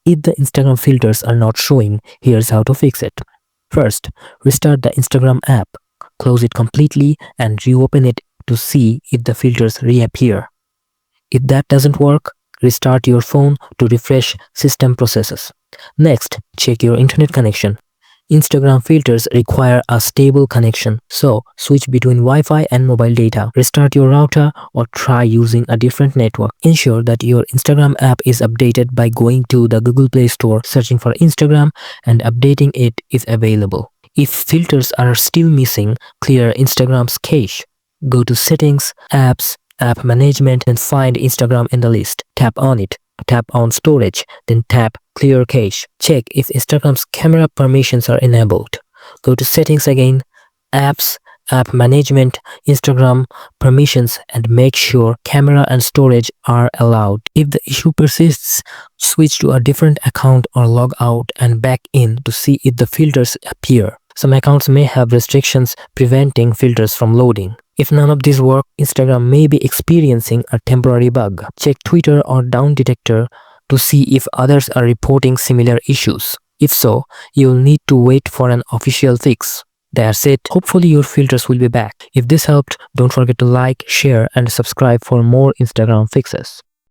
If the Instagram filters are not showing, here's how to fix it. First, restart the Instagram app, close it completely and reopen it to see if the filters reappear. If that doesn't work, restart your phone to refresh system processes. Next, check your internet connection. Instagram filters require a stable connection, so switch between Wi-Fi and mobile data. Restart your router or try using a different network. Ensure that your Instagram app is updated by going to the Google Play Store, searching for Instagram, and updating it is available. If filters are still missing, clear Instagram's cache. Go to Settings, Apps, App Management and find Instagram in the list. Tap on it. Tap on Storage, then tap Clear Cache. Check if Instagram's camera permissions are enabled. Go to Settings again, Apps, App Management, Instagram Permissions and make sure camera and storage are allowed. If the issue persists, switch to a different account or log out and back in to see if the filters appear. Some accounts may have restrictions preventing filters from loading. If none of these work, Instagram may be experiencing a temporary bug. Check Twitter or Down Detector to see if others are reporting similar issues. If so, you'll need to wait for an official fix. That's it. Hopefully your filters will be back. If this helped, don't forget to like, share and subscribe for more Instagram fixes.